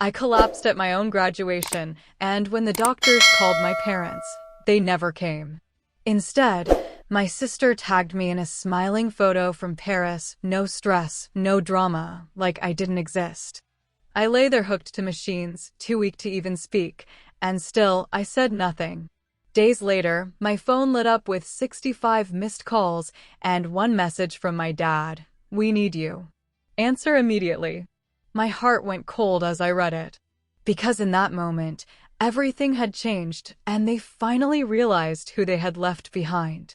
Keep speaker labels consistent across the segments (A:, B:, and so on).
A: I collapsed at my own graduation, and when the doctors called my parents, they never came. Instead, my sister tagged me in a smiling photo from Paris, no stress, no drama, like I didn't exist. I lay there hooked to machines, too weak to even speak, and still, I said nothing. Days later, my phone lit up with 65 missed calls and one message from my dad. "We need you. Answer immediately." My heart went cold as I read it. Because in that moment, everything had changed, and they finally realized who they had left behind.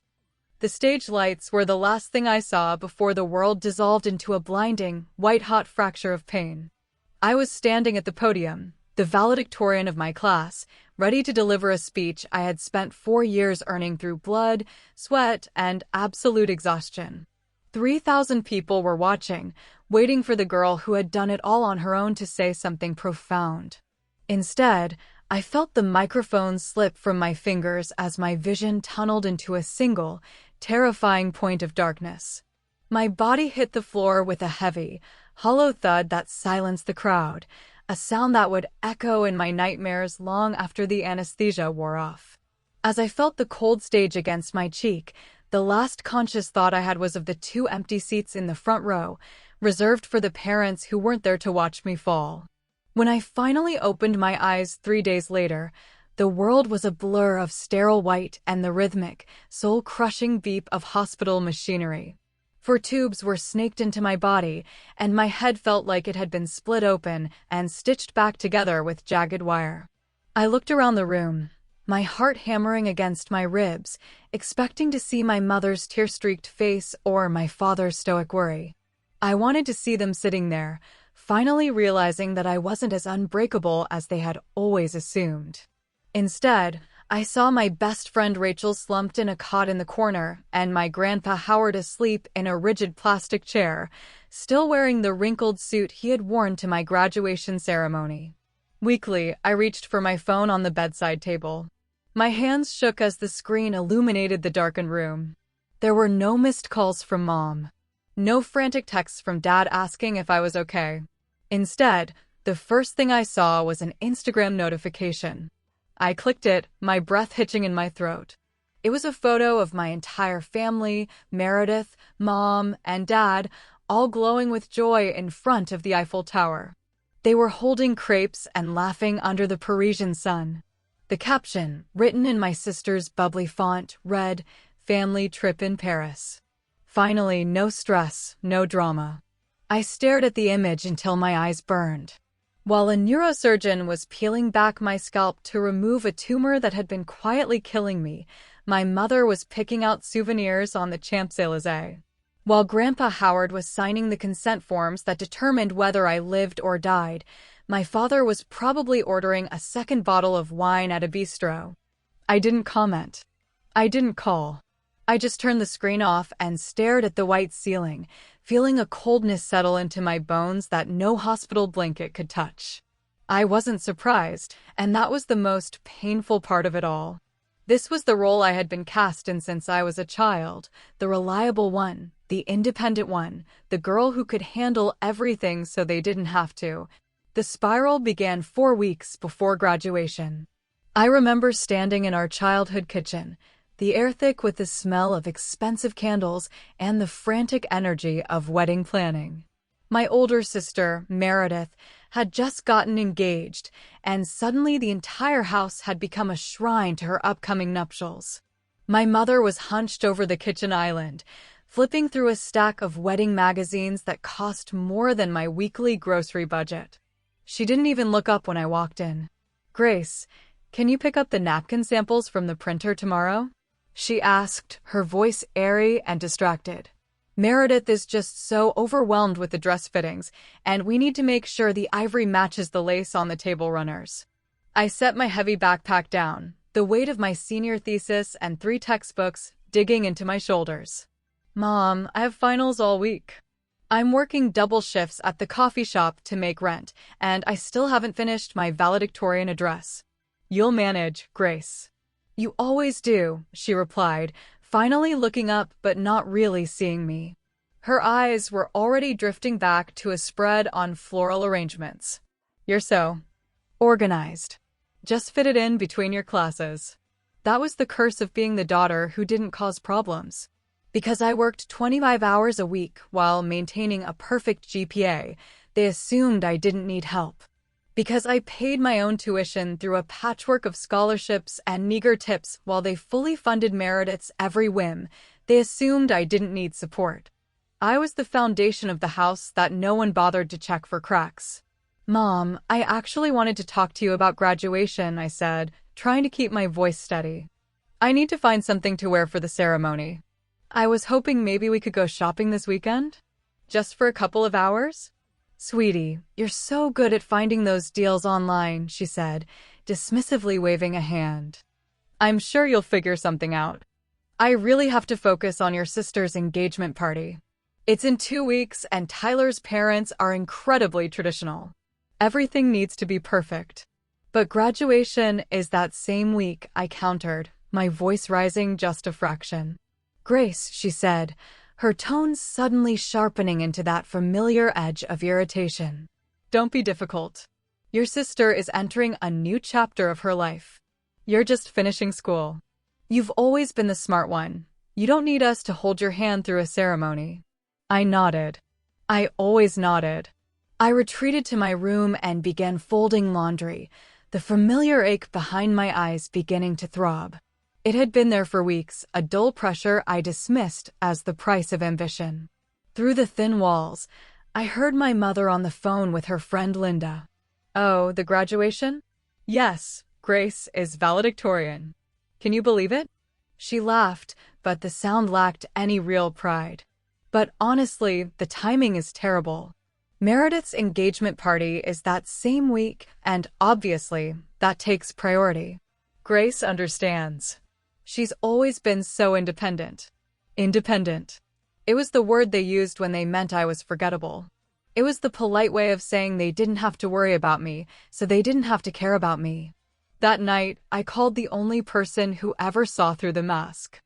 A: The stage lights were the last thing I saw before the world dissolved into a blinding, white-hot fracture of pain. I was standing at the podium, the valedictorian of my class, ready to deliver a speech I had spent 4 years earning through blood, sweat, and absolute exhaustion. 3,000 people were watching, waiting for the girl who had done it all on her own to say something profound. Instead, I felt the microphone slip from my fingers as my vision tunneled into a single, terrifying point of darkness. My body hit the floor with a heavy, hollow thud that silenced the crowd, a sound that would echo in my nightmares long after the anesthesia wore off. As I felt the cold stage against my cheek, the last conscious thought I had was of the 2 empty seats in the front row, reserved for the parents who weren't there to watch me fall. When I finally opened my eyes 3 days later, the world was a blur of sterile white and the rhythmic, soul-crushing beep of hospital machinery. 4 tubes were snaked into my body, and my head felt like it had been split open and stitched back together with jagged wire. I looked around the room, my heart hammering against my ribs, expecting to see my mother's tear-streaked face or my father's stoic worry. I wanted to see them sitting there, finally realizing that I wasn't as unbreakable as they had always assumed. Instead, I saw my best friend Rachel slumped in a cot in the corner, and my grandpa Howard asleep in a rigid plastic chair, still wearing the wrinkled suit he had worn to my graduation ceremony. Weakly, I reached for my phone on the bedside table. My hands shook as the screen illuminated the darkened room. There were no missed calls from Mom. No frantic texts from Dad asking if I was okay. Instead, the first thing I saw was an Instagram notification. I clicked it, my breath hitching in my throat. It was a photo of my entire family, Meredith, Mom, and Dad, all glowing with joy in front of the Eiffel Tower. They were holding crepes and laughing under the Parisian sun. The caption, written in my sister's bubbly font, read, "Family trip in Paris." Finally, no stress, no drama. I stared at the image until my eyes burned. While a neurosurgeon was peeling back my scalp to remove a tumor that had been quietly killing me, my mother was picking out souvenirs on the Champs-Élysées. While Grandpa Howard was signing the consent forms that determined whether I lived or died, my father was probably ordering a second bottle of wine at a bistro. I didn't comment. I didn't call. I just turned the screen off and stared at the white ceiling, feeling a coldness settle into my bones that no hospital blanket could touch. I wasn't surprised, and that was the most painful part of it all. This was the role I had been cast in since I was a child, the reliable one, the independent one, the girl who could handle everything so they didn't have to. The spiral began 4 weeks before graduation. I remember standing in our childhood kitchen, the air thick with the smell of expensive candles and the frantic energy of wedding planning. My older sister, Meredith, had just gotten engaged, and suddenly the entire house had become a shrine to her upcoming nuptials. My mother was hunched over the kitchen island, flipping through a stack of wedding magazines that cost more than my weekly grocery budget. She didn't even look up when I walked in. "Grace, can you pick up the napkin samples from the printer tomorrow?" she asked, her voice airy and distracted. "Meredith is just so overwhelmed with the dress fittings, and we need to make sure the ivory matches the lace on the table runners." I set my heavy backpack down, the weight of my senior thesis and 3 textbooks digging into my shoulders. "Mom, I have finals all week. I'm working double shifts at the coffee shop to make rent, and I still haven't finished my valedictorian address." "You'll manage, Grace." "You always do," she replied, finally looking up but not really seeing me. Her eyes were already drifting back to a spread on floral arrangements. You're so organized. Just fit it in between your classes. That was the curse of being the daughter who didn't cause problems. Because I worked 25 hours a week while maintaining a perfect GPA, they assumed I didn't need help. Because I paid my own tuition through a patchwork of scholarships and meager tips while they fully funded Meredith's every whim, they assumed I didn't need support. I was the foundation of the house that no one bothered to check for cracks. Mom, I actually wanted to talk to you about graduation, I said, trying to keep my voice steady. I need to find something to wear for the ceremony. I was hoping maybe we could go shopping this weekend? Just for a couple of hours? Sweetie, you're so good at finding those deals online, she said, dismissively waving a hand. I'm sure you'll figure something out. I really have to focus on your sister's engagement party. It's in 2 weeks, and Tyler's parents are incredibly traditional. Everything needs to be perfect. But graduation is that same week, I countered, my voice rising just a fraction. Grace, she said, her tone suddenly sharpening into that familiar edge of irritation. Don't be difficult. Your sister is entering a new chapter of her life. You're just finishing school. You've always been the smart one. You don't need us to hold your hand through a ceremony. I nodded. I always nodded. I retreated to my room and began folding laundry, the familiar ache behind my eyes beginning to throb. It had been there for weeks, a dull pressure I dismissed as the price of ambition. Through the thin walls, I heard my mother on the phone with her friend Linda. Oh, the graduation? Yes, Grace is valedictorian. Can you believe it? She laughed, but the sound lacked any real pride. But honestly, the timing is terrible. Meredith's engagement party is that same week, and obviously, that takes priority. Grace understands. She's always been so independent. Independent. It was the word they used when they meant I was forgettable. It was the polite way of saying they didn't have to worry about me, so they didn't have to care about me. That night, I called the only person who ever saw through the mask.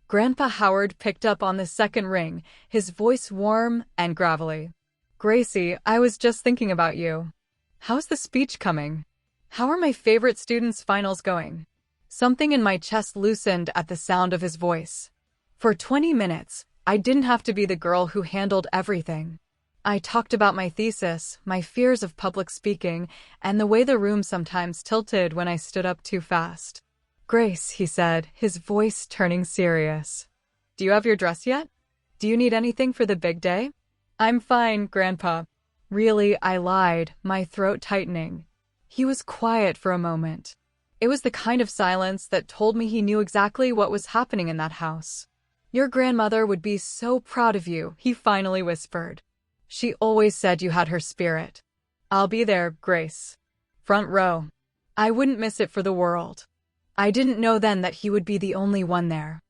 A: Grandpa Howard picked up on the second ring, his voice warm and gravelly. Gracie, I was just thinking about you. How's the speech coming? How are my favorite students' finals going? Something in my chest loosened at the sound of his voice. For 20 minutes, I didn't have to be the girl who handled everything. I talked about my thesis, my fears of public speaking, and the way the room sometimes tilted when I stood up too fast. Grace, he said, his voice turning serious. Do you have your dress yet? Do you need anything for the big day? I'm fine, Grandpa. Really, I lied, my throat tightening. He was quiet for a moment. It was the kind of silence that told me he knew exactly what was happening in that house. Your grandmother would be so proud of you, he finally whispered. She always said you had her spirit. I'll be there, Grace. Front row. I wouldn't miss it for the world. I didn't know then that he would be the only one there.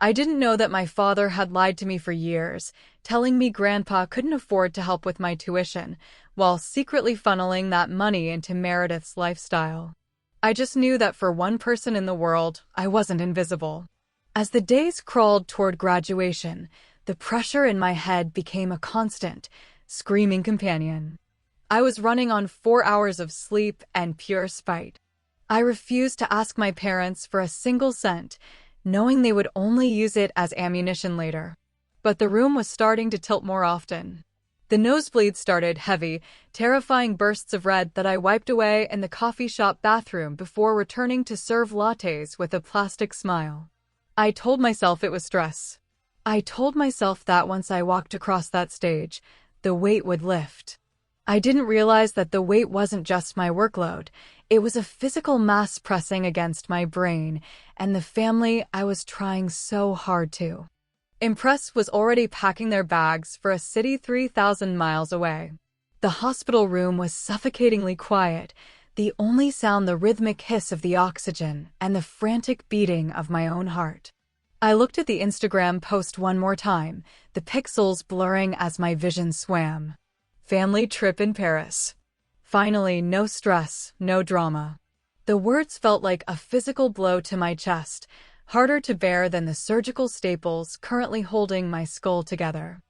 A: I didn't know that my father had lied to me for years, telling me Grandpa couldn't afford to help with my tuition, while secretly funneling that money into Meredith's lifestyle. I just knew that for one person in the world, I wasn't invisible. As the days crawled toward graduation, the pressure in my head became a constant, screaming companion. I was running on 4 hours of sleep and pure spite. I refused to ask my parents for a single cent, knowing they would only use it as ammunition later. But the room was starting to tilt more often. The nosebleeds started heavy, terrifying bursts of red that I wiped away in the coffee shop bathroom before returning to serve lattes with a plastic smile. I told myself it was stress. I told myself that once I walked across that stage, the weight would lift. I didn't realize that the weight wasn't just my workload. It was a physical mass pressing against my brain and the family I was trying so hard to impress was already packing their bags for a city 3,000 miles away. The hospital room was suffocatingly quiet, the only sound the rhythmic hiss of the oxygen and the frantic beating of my own heart. I looked at the Instagram post one more time, the pixels blurring as my vision swam. Family trip in Paris. Finally, no stress, no drama. The words felt like a physical blow to my chest, harder to bear than the surgical staples currently holding my skull together.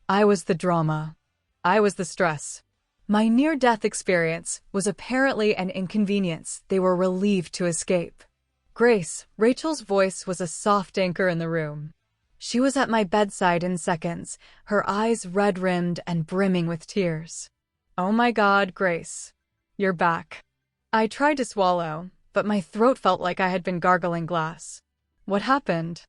A: I was the drama. I was the stress. My near-death experience was apparently an inconvenience they were relieved to escape. Grace, Rachel's voice was a soft anchor in the room. She was at my bedside in seconds, her eyes red-rimmed and brimming with tears. "Oh my God, Grace. You're back." I tried to swallow, but my throat felt like I had been gargling glass. "What happened?"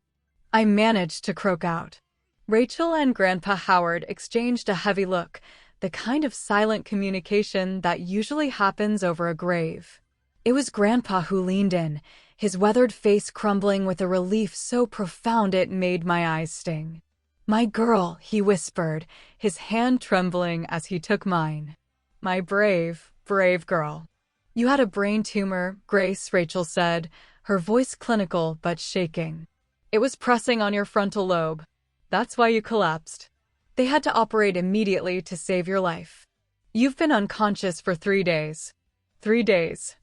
A: I managed to croak out. Rachel and Grandpa Howard exchanged a heavy look, the kind of silent communication that usually happens over a grave. It was Grandpa who leaned in, his weathered face crumbling with a relief so profound it made my eyes sting. "My girl," he whispered, his hand trembling as he took mine. "My brave, brave girl." "You had a brain tumor, Grace," Rachel said, her voice clinical but shaking. "It was pressing on your frontal lobe. That's why you collapsed. They had to operate immediately to save your life. You've been unconscious for 3 days." 3 days.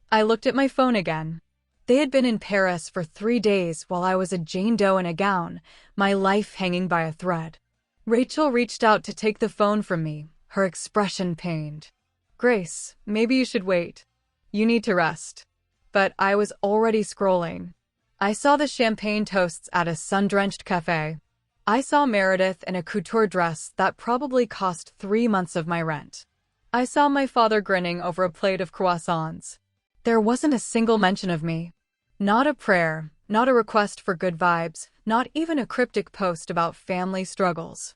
A: I looked at my phone again. They had been in Paris for 3 days while I was a Jane Doe in a gown, my life hanging by a thread. Rachel reached out to take the phone from me, her expression pained. "Grace, maybe you should wait. You need to rest." But I was already scrolling. I saw the champagne toasts at a sun-drenched cafe. I saw Meredith in a couture dress that probably cost 3 months of my rent. I saw my father grinning over a plate of croissants. There wasn't a single mention of me. Not a prayer, not a request for good vibes, not even a cryptic post about family struggles.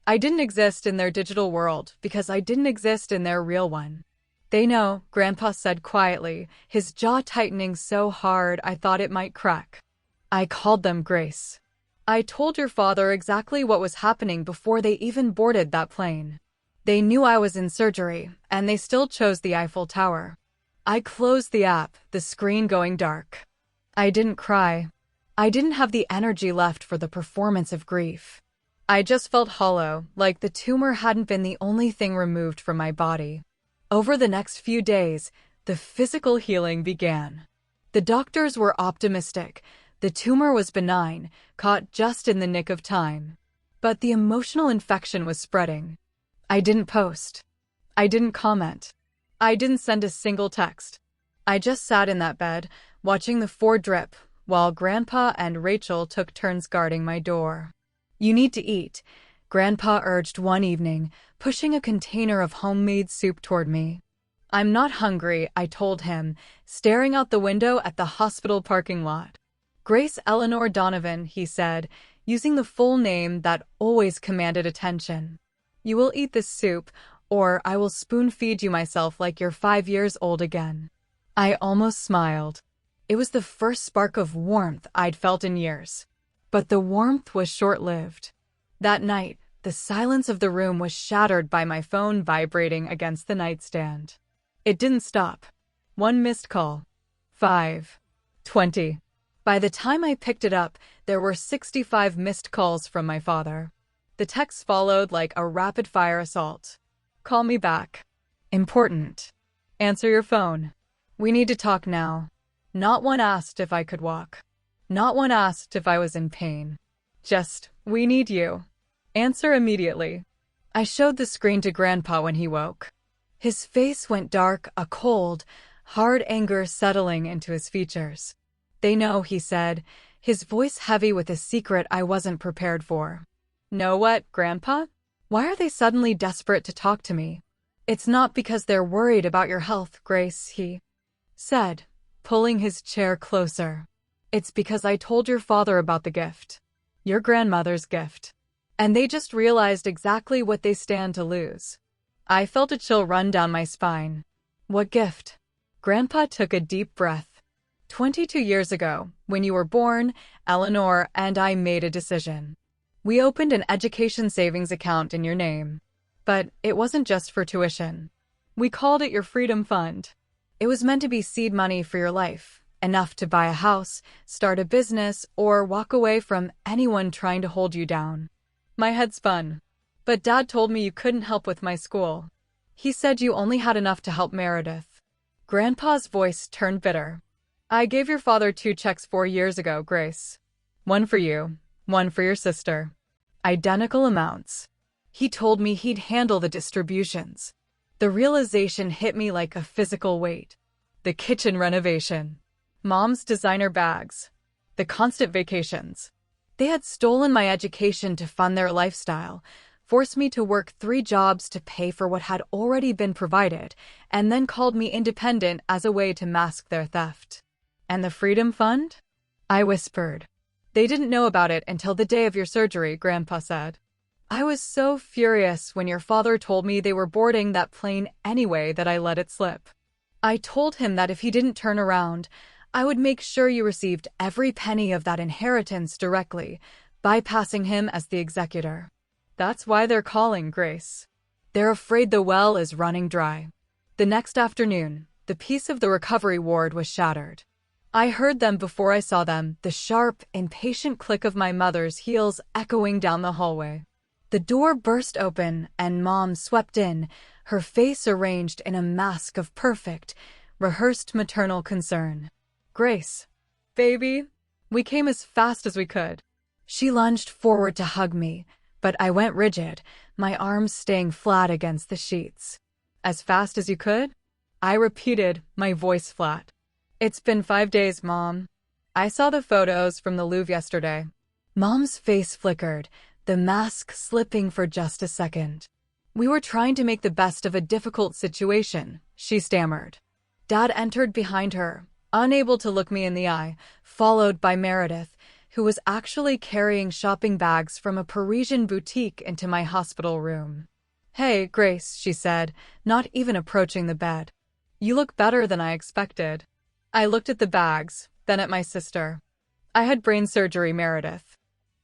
A: I didn't exist in their digital world because I didn't exist in their real one. "They know," Grandpa said quietly, his jaw tightening so hard I thought it might crack. "I called them, Grace. I told your father exactly what was happening before they even boarded that plane. They knew I was in surgery, and they still chose the Eiffel Tower." I closed the app, the screen going dark. I didn't cry. I didn't have the energy left for the performance of grief. I just felt hollow, like the tumor hadn't been the only thing removed from my body. Over the next few days, the physical healing began. The doctors were optimistic. The tumor was benign, caught just in the nick of time. But the emotional infection was spreading. I didn't post. I didn't comment. I didn't send a single text. I just sat in that bed, watching the 4 drip, while Grandpa and Rachel took turns guarding my door. "You need to eat," Grandpa urged one evening, pushing a container of homemade soup toward me. "I'm not hungry," I told him, staring out the window at the hospital parking lot. "Grace Eleanor Donovan," he said, using the full name that always commanded attention. "You will eat this soup, or I will spoon-feed you myself like you're 5 years old again." I almost smiled. It was the first spark of warmth I'd felt in years. But the warmth was short-lived. That night, the silence of the room was shattered by my phone vibrating against the nightstand. It didn't stop. 1 missed call. 5. 20. By the time I picked it up, there were 65 missed calls from my father. The texts followed like a rapid-fire assault. "Call me back. Important. Answer your phone. We need to talk now." Not one asked if I could walk. Not one asked if I was in pain. Just, "We need you. Answer immediately." I showed the screen to Grandpa when he woke. His face went dark, a cold, hard anger settling into his features. "They know," he said, his voice heavy with a secret I wasn't prepared for. "Know what, Grandpa? Why are they suddenly desperate to talk to me?" "It's not because they're worried about your health, Grace," he said, pulling his chair closer. "It's because I told your father about the gift. Your grandmother's gift. And they just realized exactly what they stand to lose." I felt a chill run down my spine. "What gift?" Grandpa took a deep breath. 22 years ago, when you were born, Eleanor and I made a decision. We opened an education savings account in your name. But it wasn't just for tuition. We called it your Freedom Fund. It was meant to be seed money for your life, enough to buy a house, start a business, or walk away from anyone trying to hold you down. My head spun. "But Dad told me you couldn't help with my school. He said you only had enough to help Meredith." Grandpa's voice turned bitter. "I gave your father 2 checks 4 years ago, Grace. One for you, one for your sister. Identical amounts. He told me he'd handle the distributions. The realization hit me like a physical weight. The kitchen renovation, Mom's designer bags, the constant vacations. They had stolen my education to fund their lifestyle, forced me to work 3 jobs to pay for what had already been provided, and then called me independent as a way to mask their theft. And the Freedom Fund? I whispered. They didn't know about it until the day of your surgery, Grandpa said. I was so furious when your father told me they were boarding that plane anyway that I let it slip. I told him that if he didn't turn around, I would make sure you received every penny of that inheritance directly, bypassing him as the executor. That's why they're calling, Grace. They're afraid the well is running dry. The next afternoon, the peace of the recovery ward was shattered. I heard them before I saw them, the sharp, impatient click of my mother's heels echoing down the hallway. The door burst open, and Mom swept in, her face arranged in a mask of perfect, rehearsed maternal concern. Grace, baby, we came as fast as we could. She lunged forward to hug me, but I went rigid, my arms staying flat against the sheets. As fast as you could? I repeated, my voice flat. It's been 5 days, Mom. I saw the photos from the Louvre yesterday. Mom's face flickered, the mask slipping for just a second. We were trying to make the best of a difficult situation, she stammered. Dad entered behind her, unable to look me in the eye, followed by Meredith, who was actually carrying shopping bags from a Parisian boutique into my hospital room. Hey, Grace, she said, not even approaching the bed. You look better than I expected. I looked at the bags, then at my sister. I had brain surgery, Meredith.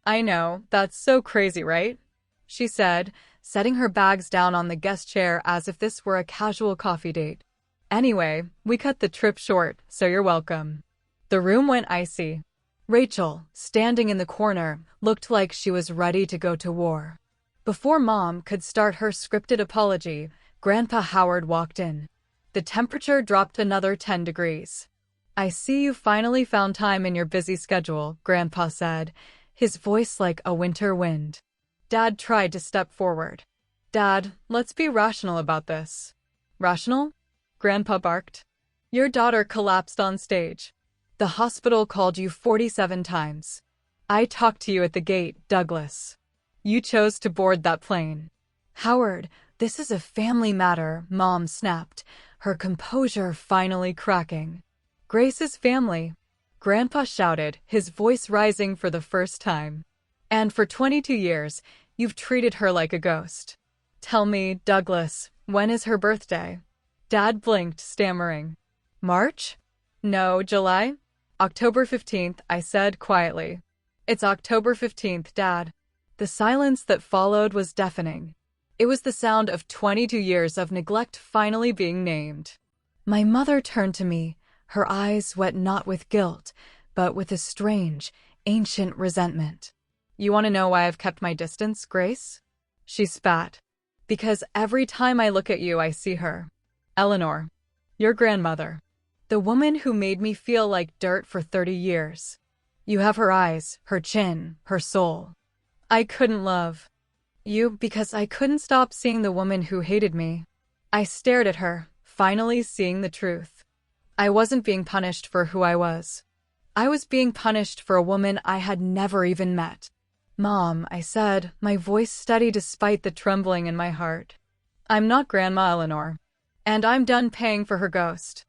A: I know, that's so crazy, right? She said, setting her bags down on the guest chair as if this were a casual coffee date. Anyway, we cut the trip short, so you're welcome. The room went icy. Rachel, standing in the corner, looked like she was ready to go to war. Before Mom could start her scripted apology, Grandpa Howard walked in. The temperature dropped another 10 degrees. I see you finally found time in your busy schedule, Grandpa said, his voice like a winter wind. Dad tried to step forward. Dad, let's be rational about this. Rational? Grandpa barked. Your daughter collapsed on stage. The hospital called you 47 times. I talked to you at the gate, Douglas. You chose to board that plane. Howard, this is a family matter, Mom snapped, her composure finally cracking. Grace's family, Grandpa shouted, his voice rising for the first time. And for 22 years, you've treated her like a ghost. Tell me, Douglas, when is her birthday? Dad blinked, stammering. March? No, July? October 15th, I said quietly. It's October 15th, Dad. The silence that followed was deafening. It was the sound of 22 years of neglect finally being named. My mother turned to me, her eyes wet not with guilt, but with a strange, ancient resentment. You want to know why I've kept my distance, Grace? She spat. Because every time I look at you, I see her. Eleanor, your grandmother. The woman who made me feel like dirt for 30 years. You have her eyes, her chin, her soul. I couldn't love you because I couldn't stop seeing the woman who hated me. I stared at her, finally seeing the truth. I wasn't being punished for who I was. I was being punished for a woman I had never even met. Mom, I said, my voice steady despite the trembling in my heart. I'm not Grandma Eleanor. And I'm done paying for her ghost.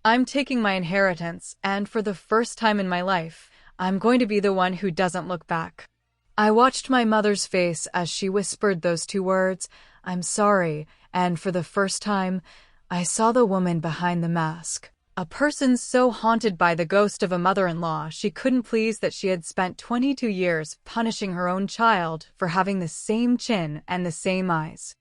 A: I'm taking my inheritance, and for the first time in my life, I'm going to be the one who doesn't look back. I watched my mother's face as she whispered those 2 words, I'm sorry, and for the first time, I saw the woman behind the mask. A person so haunted by the ghost of a mother-in-law she couldn't please that she had spent 22 years punishing her own child for having the same chin and the same eyes.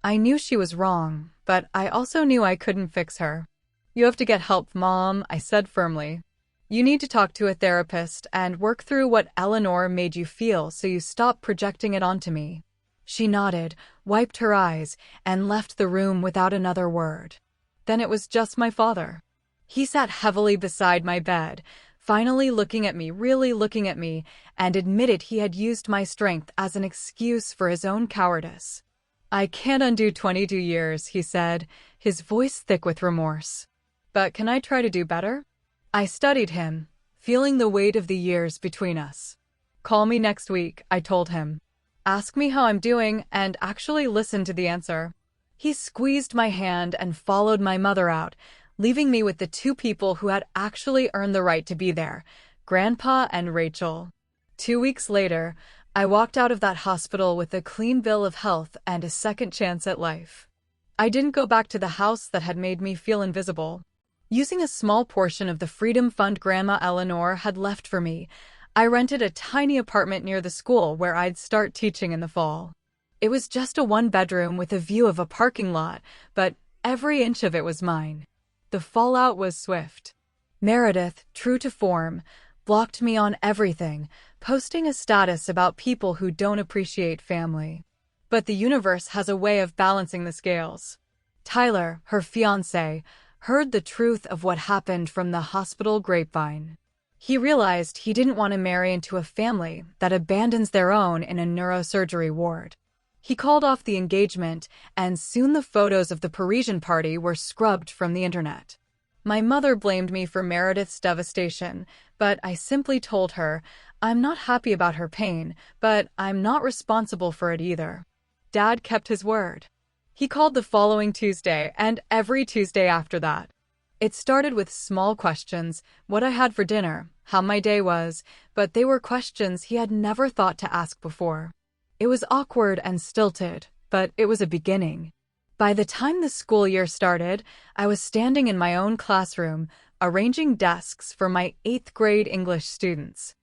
A: I knew she was wrong, but I also knew I couldn't fix her. You have to get help, Mom, I said firmly. You need to talk to a therapist and work through what Eleanor made you feel so you stop projecting it onto me. She nodded, wiped her eyes, and left the room without another word. Then it was just my father. He sat heavily beside my bed, finally looking at me, really looking at me, and admitted he had used my strength as an excuse for his own cowardice. I can't undo 22 years, he said, his voice thick with remorse. But can I try to do better? I studied him, feeling the weight of the years between us. Call me next week, I told him. Ask me how I'm doing and actually listen to the answer. He squeezed my hand and followed my mother out, leaving me with the two people who had actually earned the right to be there, Grandpa and Rachel. 2 weeks later, I walked out of that hospital with a clean bill of health and a second chance at life. I didn't go back to the house that had made me feel invisible. Using a small portion of the Freedom Fund Grandma Eleanor had left for me, I rented a tiny apartment near the school where I'd start teaching in the fall. It was just a one-bedroom with a view of a parking lot, but every inch of it was mine. The fallout was swift. Meredith, true to form, blocked me on everything, posting a status about people who don't appreciate family. But the universe has a way of balancing the scales. Tyler, her fiancé, heard the truth of what happened from the hospital grapevine. He realized he didn't want to marry into a family that abandons their own in a neurosurgery ward. He called off the engagement, and soon the photos of the Parisian party were scrubbed from the internet. My mother blamed me for Meredith's devastation, but I simply told her, I'm not happy about her pain, but I'm not responsible for it either. Dad kept his word. He called the following Tuesday and every Tuesday after that. It started with small questions, what I had for dinner, how my day was, but they were questions he had never thought to ask before. It was awkward and stilted, but it was a beginning. By the time the school year started, I was standing in my own classroom, arranging desks for my 8th grade English students.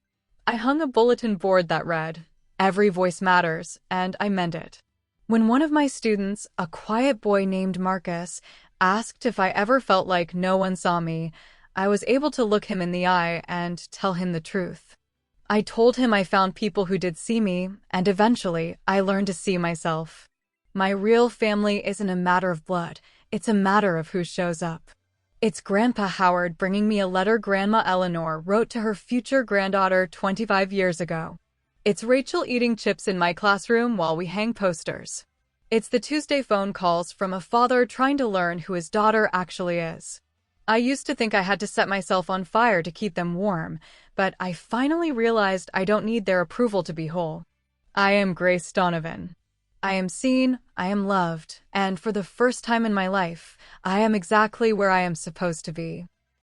A: I hung a bulletin board that read, "Every voice matters," and I meant it. When one of my students, a quiet boy named Marcus, asked if I ever felt like no one saw me, I was able to look him in the eye and tell him the truth. I told him I found people who did see me, and eventually I learned to see myself. My real family isn't a matter of blood, it's a matter of who shows up. It's Grandpa Howard bringing me a letter Grandma Eleanor wrote to her future granddaughter 25 years ago. It's Rachel eating chips in my classroom while we hang posters. It's the Tuesday phone calls from a father trying to learn who his daughter actually is. I used to think I had to set myself on fire to keep them warm, but I finally realized I don't need their approval to be whole. I am Grace Donovan. I am seen, I am loved, and for the first time in my life, I am exactly where I am supposed to be.